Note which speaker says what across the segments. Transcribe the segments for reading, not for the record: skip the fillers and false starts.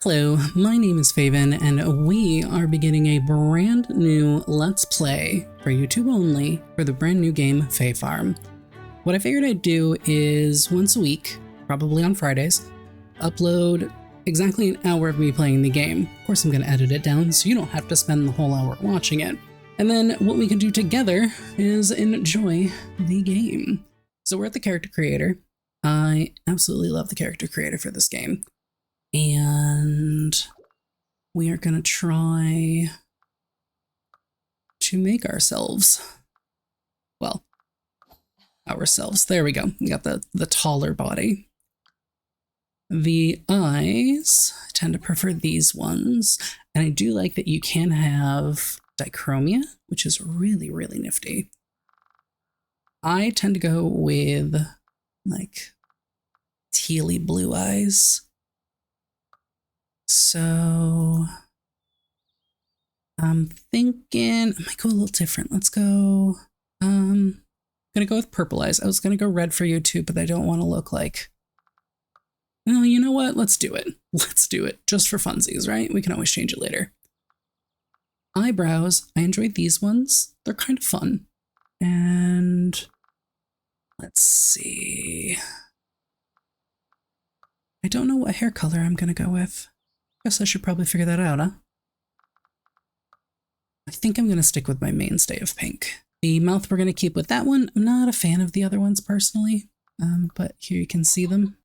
Speaker 1: Hello, my name is Faevyn, and we are beginning a brand new Let's Play for YouTube only for the brand new game Faefarm. What I figured I'd do is once a week, probably on Fridays, upload exactly an hour of me playing the game. Of course, I'm going to edit it down so you don't have to spend the whole hour watching it. And then what we can do together is enjoy the game. So we're at the character creator. I absolutely love the character creator for this game. And we are going to try to make ourselves, well, ourselves. There we go. We got the taller body. The eyes, I tend to prefer these ones. And I do like that you can have dichromia, which is really, really nifty. I tend to go with like tealy blue eyes. So I'm thinking I might go a little different. Let's go, I'm gonna go with purple eyes. I was gonna go red for you too, but I don't want to look like, well, you know what? Let's do it. Let's do it just for funsies, right? We can always change it later. Eyebrows, I enjoy these ones. They're kind of fun. And let's see. I don't know what hair color I'm gonna go with. Guess I should probably figure that out, huh? I think I'm going to stick with my mainstay of pink. The mouth we're going to keep with that one. I'm not a fan of the other ones personally, but here you can see them.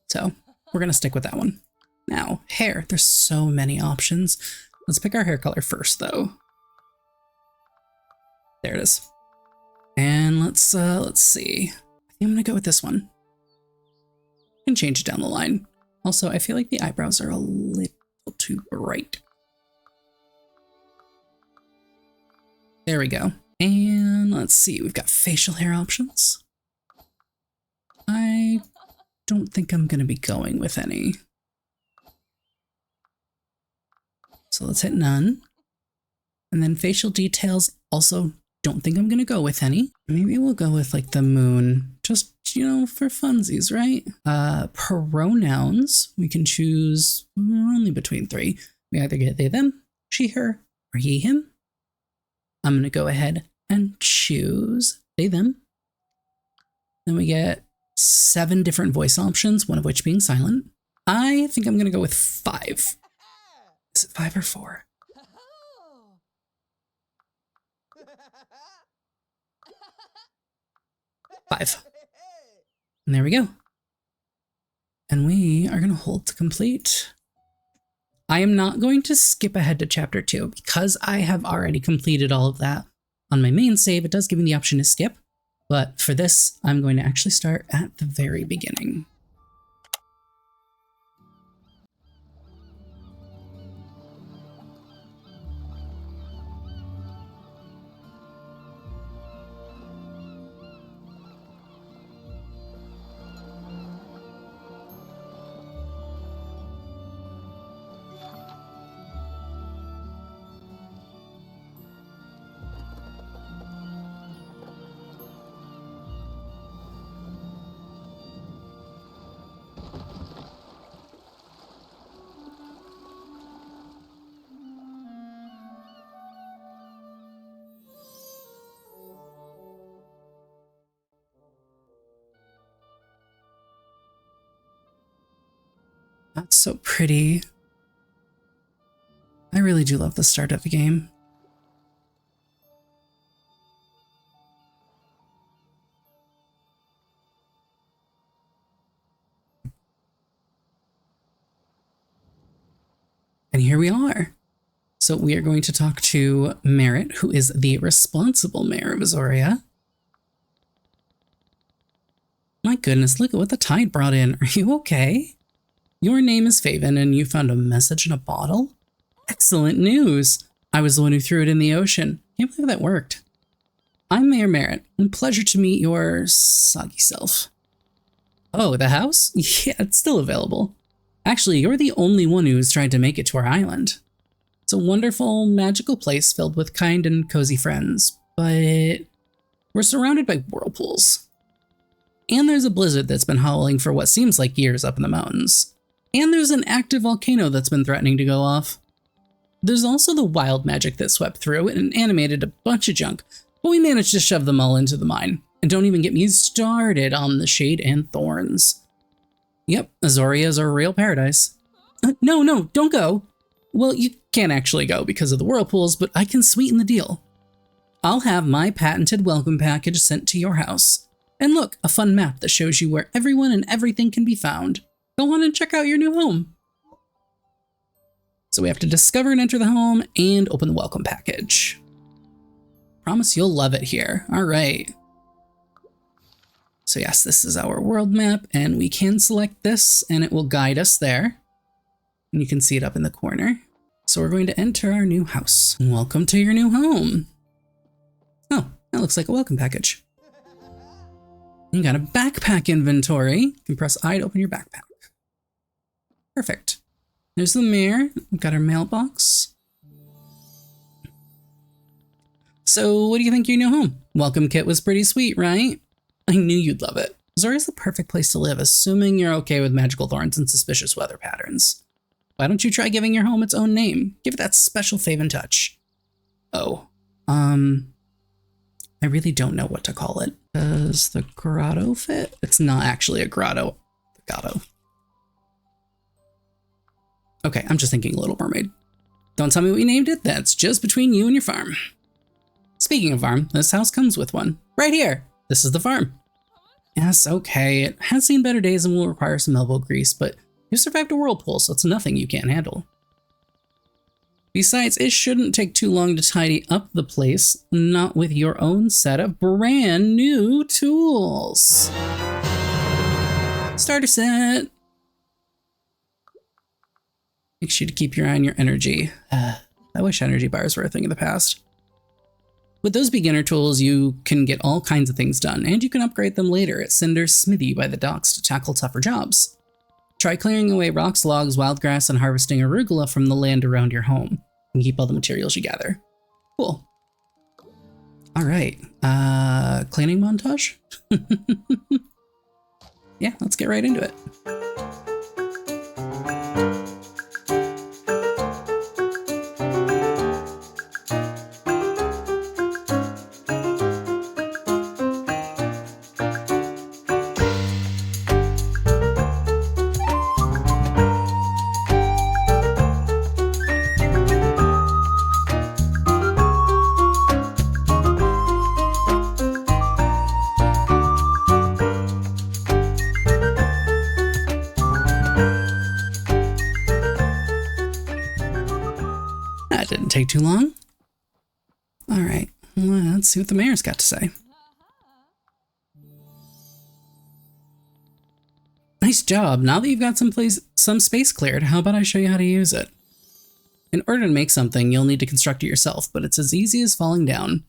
Speaker 1: So we're going to stick with that one. Now, hair. There's so many options. Let's pick our hair color first, though. There it is. And let's see. I think I'm going to go with this one. Can change it down the line. Also, I feel like the eyebrows are a little too bright. There we go. And let's see, we've got facial hair options. I don't think I'm going to be going with any. So let's hit none. And then facial details, also don't think I'm going to go with any. Maybe we'll go with like the moon, just, you know, for funsies, right? Pronouns, we can choose only between three. We either get they, them, she, her, or he, him. I'm going to go ahead and choose they, them. Then we get 7 different voice options, one of which being silent. I think I'm going to go with 5. Is it 5 or 4? 5. And there we go. And we are going to hold to complete. I am not going to skip ahead to chapter 2 because I have already completed all of that on my main save. It does give me the option to skip, but for this, I'm going to actually start at the very beginning. That's so pretty. I really do love the start of the game. And here we are. So we are going to talk to Merritt, who is the responsible mayor of Azoria. My goodness, look at what the tide brought in. Are you okay? Your name is Faevyn, and you found a message in a bottle? Excellent news! I was the one who threw it in the ocean. Can't believe that worked. I'm Mayor Merritt, and pleasure to meet your soggy self. Oh, the house? Yeah, it's still available. Actually, you're the only one who's tried to make it to our island. It's a wonderful, magical place filled with kind and cozy friends, but we're surrounded by whirlpools. And there's a blizzard that's been howling for what seems like years up in the mountains. And there's an active volcano that's been threatening to go off. There's also the wild magic that swept through and animated a bunch of junk, but we managed to shove them all into the mine. And don't even get me started on the shade and thorns. Yep, Azoria is a real paradise. No, don't go. Well, you can't actually go because of the whirlpools, but I can sweeten the deal. I'll have my patented welcome package sent to your house. And look, a fun map that shows you where everyone and everything can be found. Go on and check out your new home. So we have to discover and enter the home and open the welcome package. Promise you'll love it here. All right. So yes, this is our world map, and we can select this and it will guide us there. And you can see it up in the corner. So we're going to enter our new house. Welcome to your new home. Oh, that looks like a welcome package. You got a backpack inventory. You can press I to open your backpack. Perfect. There's the mirror. We've got our mailbox. So what do you think of your new home? Welcome kit was pretty sweet, right? I knew you'd love it. Zoria's the perfect place to live, assuming you're okay with magical thorns and suspicious weather patterns. Why don't you try giving your home its own name? Give it that special Faevyn touch. Oh, I really don't know what to call it. Does the grotto fit? It's not actually a grotto. Grotto. Okay, I'm just thinking Little Mermaid. Don't tell me what you named it. That's just between you and your farm. Speaking of farm, this house comes with one. Right here. This is the farm. Yes, okay. It has seen better days and will require some elbow grease, but you survived a whirlpool, so it's nothing you can't handle. Besides, it shouldn't take too long to tidy up the place, not with your own set of brand new tools. Starter set. Make sure to keep your eye on your energy. I wish energy bars were a thing of the past. With those beginner tools, you can get all kinds of things done, and you can upgrade them later at Cinder's Smithy by the docks to tackle tougher jobs. Try clearing away rocks, logs, wild grass, and harvesting arugula from the land around your home, and keep all the materials you gather. Cool. All right, cleaning montage? Yeah, let's get right into it. That didn't take too long. All right, let's see what the mayor's got to say. Nice job. Now that you've got some space cleared, how about I show you how to use it? In order to make something, you'll need to construct it yourself, but it's as easy as falling down.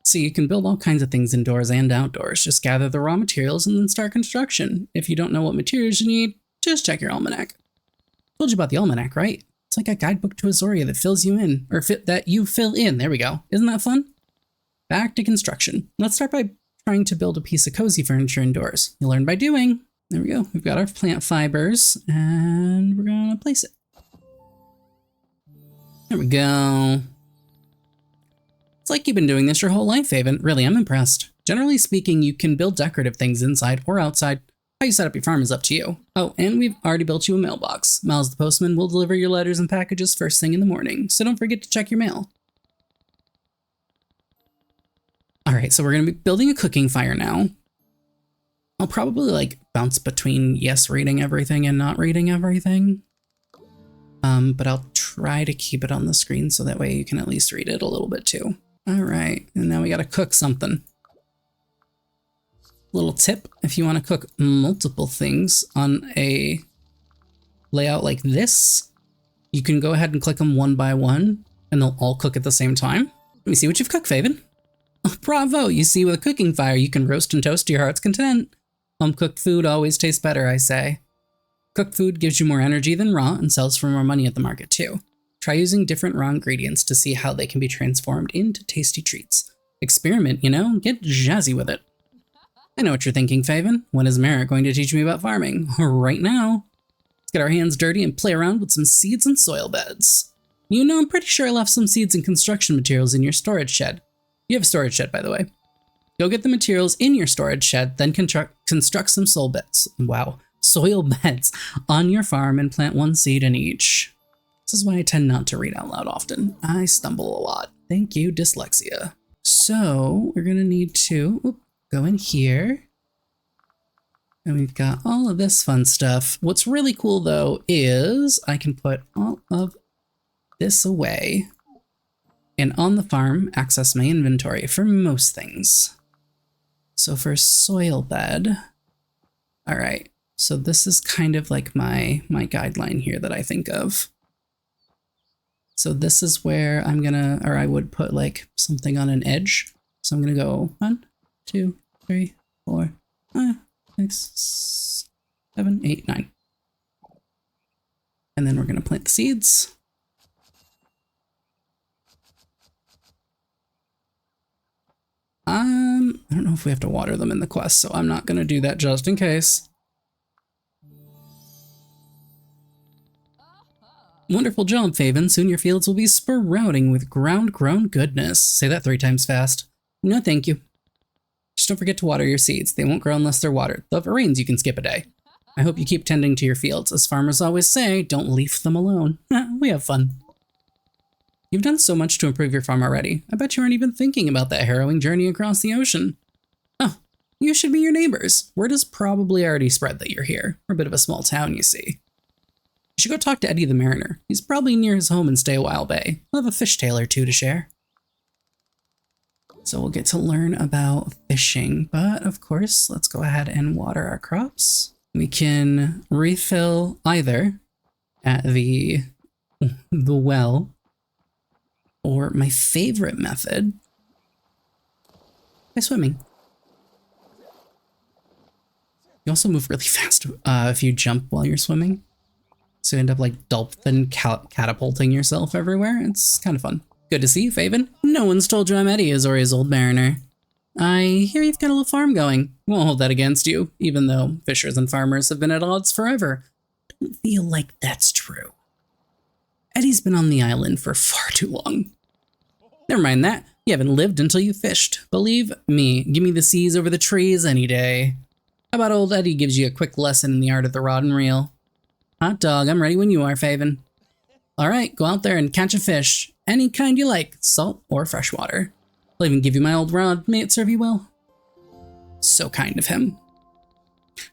Speaker 1: So you can build all kinds of things indoors and outdoors. Just gather the raw materials and then start construction. If you don't know what materials you need, just check your almanac. Told you about the almanac, right? It's like a guidebook to Azoria that fills you in, or that you fill in. There we go. Isn't that fun? Back to construction. Let's start by trying to build a piece of cozy furniture indoors. You'll learn by doing. There we go. We've got our plant fibers, and we're gonna place it. There we go. It's like you've been doing this your whole life, Faevyn. Really, I'm impressed. Generally speaking, you can build decorative things inside or outside. How you set up your farm is up to you. Oh, and we've already built you a mailbox. Miles the postman will deliver your letters and packages first thing in the morning, so don't forget to check your mail. All right, so we're gonna be building a cooking fire now. I'll probably bounce between yes reading everything and not reading everything. But I'll try to keep it on the screen so that way you can at least read it a little bit too. All right, and now we gotta cook something. Little tip, if you want to cook multiple things on a layout like this, you can go ahead and click them one by one, and they'll all cook at the same time. Let me see what you've cooked, Faevyn. Oh, bravo! You see, with a cooking fire, you can roast and toast to your heart's content. Home-cooked food always tastes better, I say. Cooked food gives you more energy than raw and sells for more money at the market, too. Try using different raw ingredients to see how they can be transformed into tasty treats. Experiment, you know? Get jazzy with it. I know what you're thinking, Faevyn. When is Merritt going to teach me about farming? Right now. Let's get our hands dirty and play around with some seeds and soil beds. You know, I'm pretty sure I left some seeds and construction materials in your storage shed. You have a storage shed, by the way. Go get the materials in your storage shed, then construct some soil beds. Wow. Soil beds on your farm and plant one seed in each. This is why I tend not to read out loud often. I stumble a lot. Thank you, dyslexia. So we're gonna need to go in here. And we've got all of this fun stuff. What's really cool though is I can put all of this away and on the farm access my inventory for most things. So for soil bed, all right. So this is kind of like my guideline here that I think of. So this is where I'm gonna, or I would put like something on an edge. So I'm gonna go 1, 2, 3, 4, 5, 6, 7, 8, 9. And then we're gonna plant the seeds. I don't know if we have to water them in the quest, so I'm not gonna do that just in case. Wonderful job, Faevyn. Soon your fields will be sprouting with ground-grown goodness. Say that 3 times fast. No, thank you. Just don't forget to water your seeds. They won't grow unless they're watered. Though if it rains, you can skip a day. I hope you keep tending to your fields. As farmers always say, don't leave them alone. We have fun. You've done so much to improve your farm already. I bet you aren't even thinking about that harrowing journey across the ocean. Oh, you should be your neighbors. Word has probably already spread that you're here. We're a bit of a small town, you see. You should go talk to Eddie the Mariner. He's probably near his home in Staywile Bay. He'll have a fishtail or 2 to share. So we'll get to learn about fishing, but of course, let's go ahead and water our crops. We can refill either at the well, or my favorite method, by swimming. You also move really fast if you jump while you're swimming. So you end up like dolphin catapulting yourself everywhere. It's kind of fun. Good to see you, Faevyn. No one's told you I'm Eddie, Azoria's old mariner. I hear you've got a little farm going. Won't hold that against you, even though fishers and farmers have been at odds forever. Don't feel like that's true. Eddie's been on the island for far too long. Never mind that. You haven't lived until you fished. Believe me, give me the seas over the trees any day. How about old Eddie gives you a quick lesson in the art of the rod and reel? Hot dog, I'm ready when you are, Faevyn. All right, go out there and catch a fish. Any kind you like, salt or freshwater. I'll even give you my old rod. May it serve you well. So kind of him.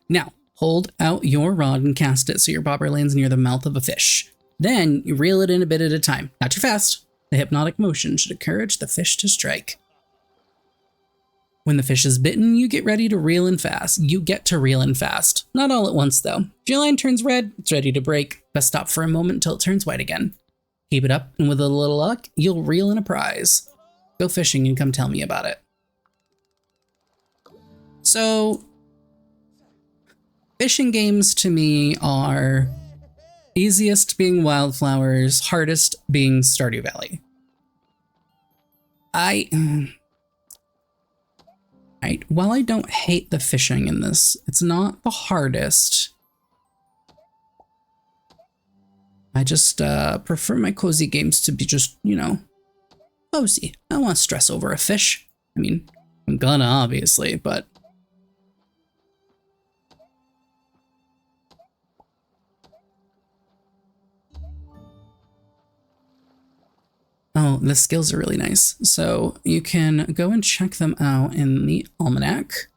Speaker 1: Now, hold out your rod and cast it so your bobber lands near the mouth of a fish. Then you reel it in a bit at a time. Not too fast. The hypnotic motion should encourage the fish to strike. When the fish is bitten, you get ready to reel in fast. You get to reel in fast. Not all at once, though. If your line turns red, it's ready to break. Best stop for a moment until it turns white again. Keep it up, and with a little luck, you'll reel in a prize. Go fishing and come tell me about it. So, fishing games to me are easiest being Wildflowers, hardest being Stardew Valley. While I don't hate the fishing in this, it's not the hardest. I just prefer my cozy games to be just, you know, cozy. I don't want to stress over a fish. I mean, I'm gonna, obviously, but... Oh, the skills are really nice. So you can go and check them out in the almanac.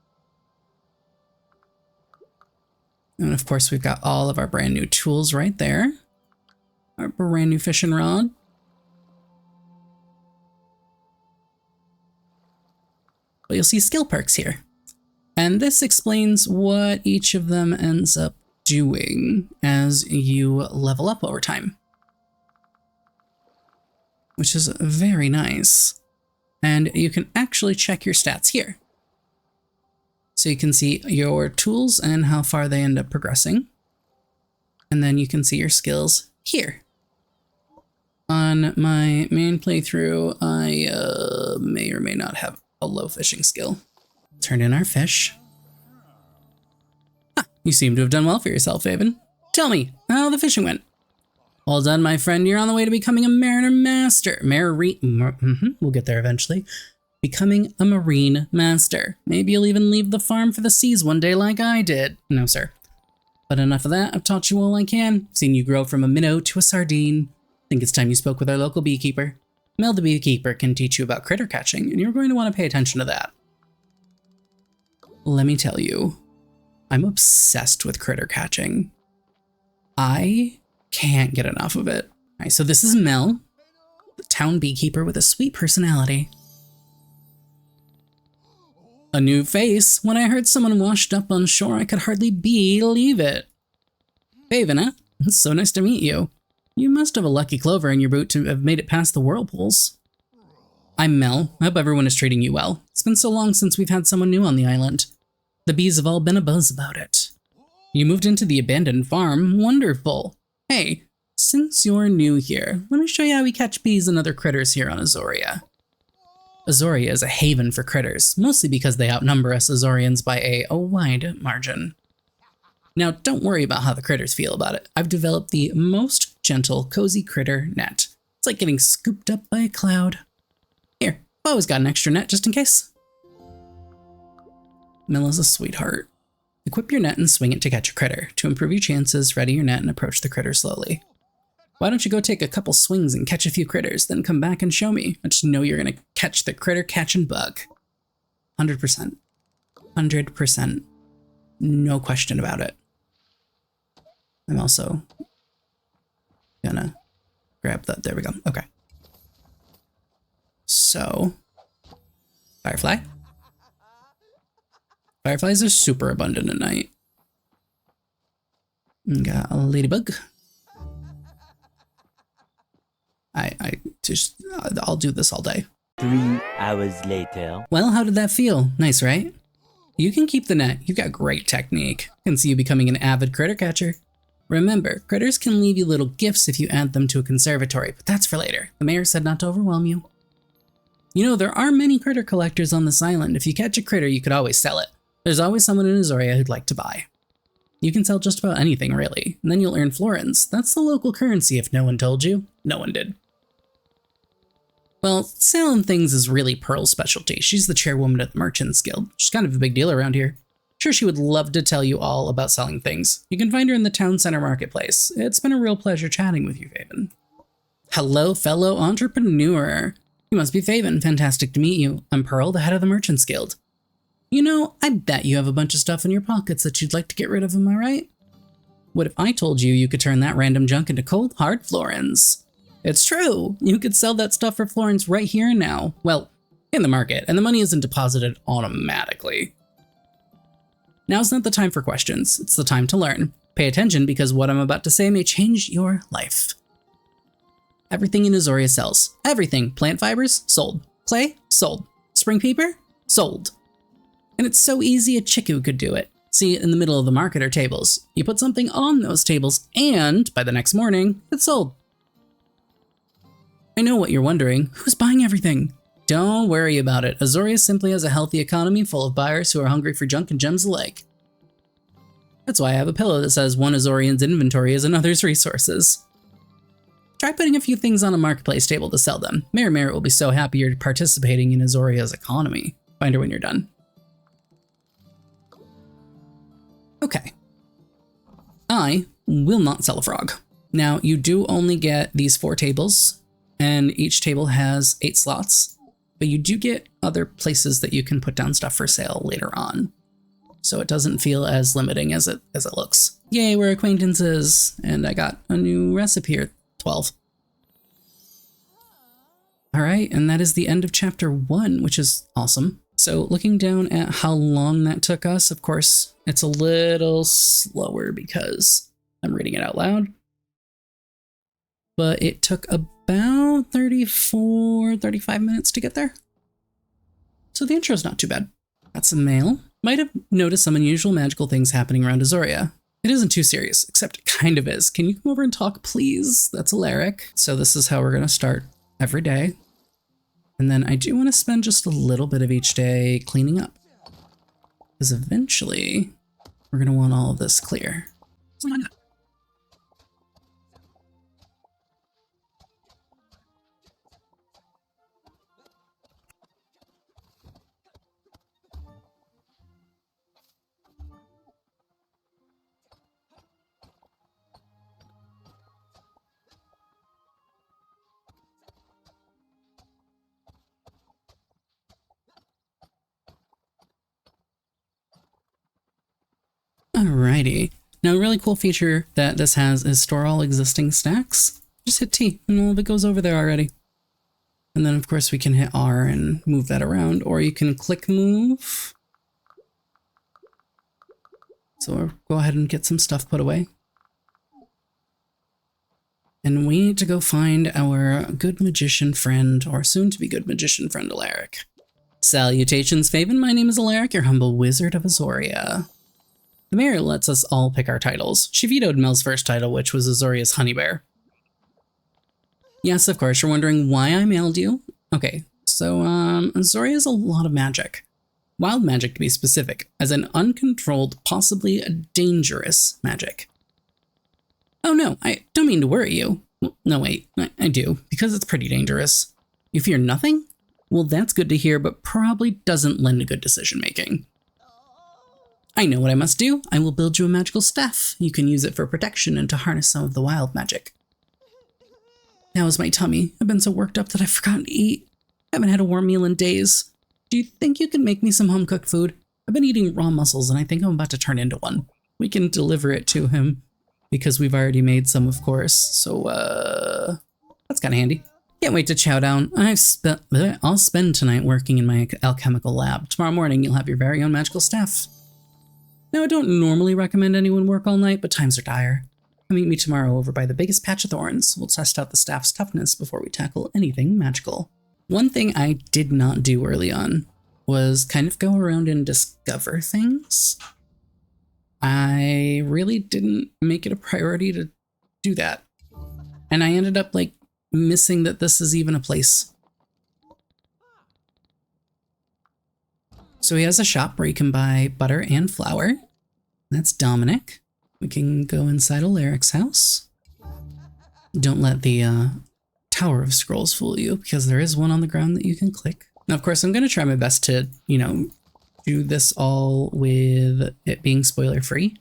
Speaker 1: And of course, we've got all of our brand new tools right there. Our brand new fishing rod. But you'll see skill perks here. And this explains what each of them ends up doing as you level up over time, which is very nice. And you can actually check your stats here. So you can see your tools and how far they end up progressing. And then you can see your skills here. On my main playthrough, I may or may not have a low fishing skill. Turn in our fish. You seem to have done well for yourself, Faevyn. Tell me, how the fishing went. Well done, my friend. You're on the way to becoming a mariner master. We'll get there eventually. Becoming a marine master. Maybe you'll even leave the farm for the seas one day like I did. No, sir. But enough of that. I've taught you all I can. Seen you grow from a minnow to a sardine. Think it's time you spoke with our local beekeeper. Mel the beekeeper can teach you about critter catching, and you're going to want to pay attention to that. Let me tell you, I'm obsessed with critter catching. I can't get enough of it. All right, so this is Mel, the town beekeeper with a sweet personality. A new face. When I heard someone washed up on shore, I could hardly believe it. Faevyn, huh? It's so nice to meet you. You must have a lucky clover in your boot to have made it past the whirlpools. I'm Mel. I hope everyone is treating you well. It's been so long since we've had someone new on the island. The bees have all been abuzz about it. You moved into the abandoned farm. Wonderful. Hey, since you're new here, let me show you how we catch bees and other critters here on Azoria. Azoria is a haven for critters, mostly because they outnumber us Azorians by a wide margin. Now, don't worry about how the critters feel about it. I've developed the most gentle, cozy critter net. It's like getting scooped up by a cloud. Here, I've always got an extra net just in case. Mel is a sweetheart. Equip your net and swing it to catch a critter. To improve your chances, ready your net and approach the critter slowly. Why don't you go take a couple swings and catch a few critters, then come back and show me. I just know you're gonna catch the critter catching bug. 100%. 100%. No question about it. I'm also gonna grab that. There we go. Okay. So, firefly. Fireflies are super abundant at night. Got a ladybug. I'll do this all day.
Speaker 2: 3 hours later.
Speaker 1: Well, how did that feel? Nice, right? You can keep the net. You've got great technique. I can see you becoming an avid critter catcher. Remember, critters can leave you little gifts if you add them to a conservatory, but that's for later. The mayor said not to overwhelm you. You know, there are many critter collectors on this island. If you catch a critter, you could always sell it. There's always someone in Azoria who'd like to buy. You can sell just about anything, really, and then you'll earn florins. That's the local currency if no one told you. No one did. Well, selling things is really Pearl's specialty. She's the chairwoman at the Merchants Guild. She's kind of a big deal around here. Sure, she would love to tell you all about selling things. You can find her in the town center marketplace. It's been a real pleasure chatting with you, Faevyn. Hello, fellow entrepreneur. You must be Faevyn. Fantastic to meet you. I'm Pearl, the head of the Merchants Guild. You know, I bet you have a bunch of stuff in your pockets that you'd like to get rid of, am I right? What if I told you you could turn that random junk into cold, hard florins? It's true. You could sell that stuff for florins right here and now. Well, in the market, and the money isn't deposited automatically. Now's not the time for questions. It's the time to learn. Pay attention because what I'm about to say may change your life. Everything in Azoria sells. Everything. Plant fibers? Sold. Clay? Sold. Spring paper? Sold. And it's so easy a chiku could do it. See, in the middle of the market are tables. You put something on those tables and, by the next morning, it's sold. I know what you're wondering. Who's buying everything? Don't worry about it. Azoria simply has a healthy economy full of buyers who are hungry for junk and gems alike. That's why I have a pillow that says one Azorian's inventory is another's resources. Try putting a few things on a marketplace table to sell them. Mayor Merritt will be so happy you're participating in Azoria's economy. Find her when you're done. Okay. I will not sell a frog. Now, you do only get these 4 tables, and each table has 8 slots, but you do get other places that you can put down stuff for sale later on. So it doesn't feel as limiting as it looks. Yay, we're acquaintances, and I got a new recipe here, 12. All right, and that is the end of chapter 1, which is awesome. So looking down at how long that took us, of course, it's a little slower because I'm reading it out loud. But it took about 35 minutes to get there. So the intro's not too bad. That's a mail. Might have noticed some unusual magical things happening around Azoria. It isn't too serious, except it kind of is. Can you come over and talk, please? That's Alaric. So this is how we're going to start every day. And then I do want to spend just a little bit of each day cleaning up. Because eventually, we're going to want all of this clear. Alrighty. Now, a really cool feature that this has is store all existing stacks. Just hit T and all of it goes over there already. And then, of course, we can hit R and move that around, or you can click move. So go ahead and get some stuff put away. And we need to go find our good magician friend, or soon-to-be good magician friend, Alaric. Salutations, Faevyn. My name is Alaric, your humble wizard of Azoria. The mayor lets us all pick our titles. She vetoed Mel's first title, which was Azoria's Honey Bear. Yes, of course, you're wondering why I mailed you. Okay, so, Azoria is a lot of magic. Wild magic, to be specific, as an uncontrolled, possibly dangerous magic. Oh no, I don't mean to worry you. Well, no, wait, I do, because it's pretty dangerous. You fear nothing? Well, that's good to hear, but probably doesn't lend to good decision-making. I know what I must do. I will build you a magical staff. You can use it for protection and to harness some of the wild magic. Now is my tummy. I've been so worked up that I've forgotten to eat. I haven't had a warm meal in days. Do you think you can make me some home-cooked food? I've been eating raw mussels and I think I'm about to turn into one. We can deliver it to him because we've already made some, of course. So, that's kind of handy. Can't wait to chow down. I'll spend tonight working in my alchemical lab. Tomorrow morning, you'll have your very own magical staff. Now, I don't normally recommend anyone work all night, but times are dire. Meet me tomorrow over by the biggest patch of thorns. We'll test out the staff's toughness before we tackle anything magical. One thing I did not do early on was kind of go around and discover things. I really didn't make it a priority to do that. And I ended up, like, missing that this is even a place. So he has a shop where you can buy butter and flour. That's Dominic. We can go inside Alaric's house. Don't let the Tower of Scrolls fool you, because there is one on the ground that you can click. Now, of course, I'm going to try my best to, you know, do this all with it being spoiler-free.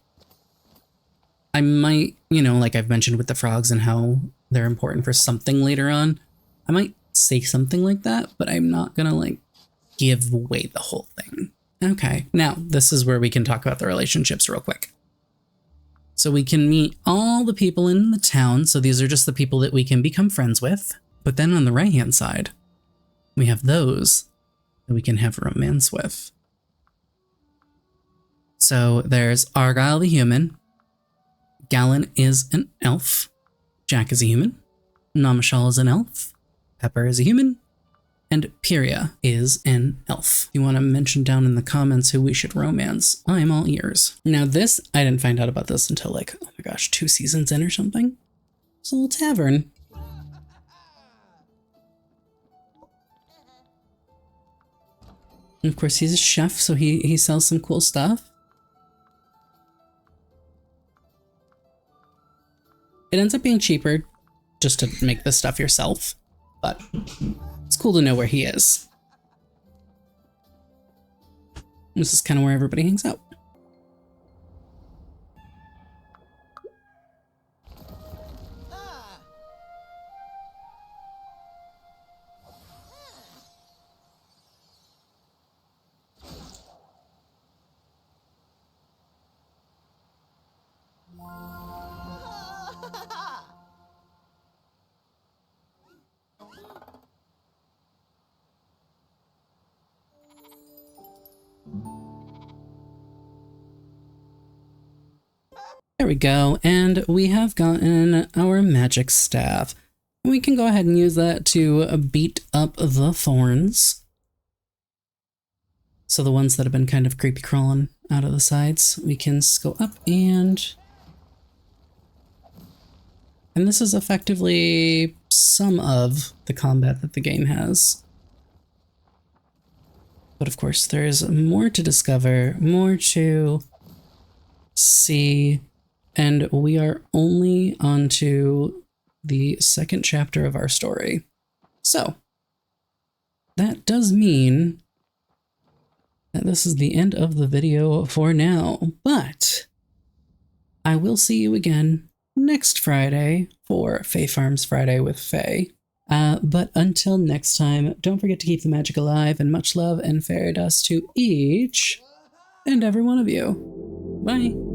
Speaker 1: I might, you know, like I've mentioned with the frogs and how they're important for something later on, I might say something like that, but I'm not going to, like, give away the whole thing. Okay, now this is where we can talk about the relationships real quick. So we can meet all the people in the town. So these are just the people that we can become friends with. But then on the right-hand side, we have those that we can have romance with. So there's Argyle the human. Galen is an elf. Jack is a human. Namashal is an elf. Pepper is a human. And Pyria is an elf. If you want to mention down in the comments who we should romance, I'm all ears. Now this, I didn't find out about this until like, oh my gosh, 2 seasons in or something. It's a little tavern. And of course he's a chef, so he sells some cool stuff. It ends up being cheaper just to make this stuff yourself, but it's cool to know where he is. This is kind of where everybody hangs out. There we go, and we have gotten our magic staff. We can go ahead and use that to beat up the thorns. So the ones that have been kind of creepy crawling out of the sides, we can just go up and this is effectively some of the combat that the game has. But of course, there is more to discover, more to C, and we are only on to the second chapter of our story. So, that does mean that this is the end of the video for now, but I will see you again next Friday for Fae Farms Friday with Fae. But until next time, don't forget to keep the magic alive, and much love and fairy dust to each and every one of you. Bye.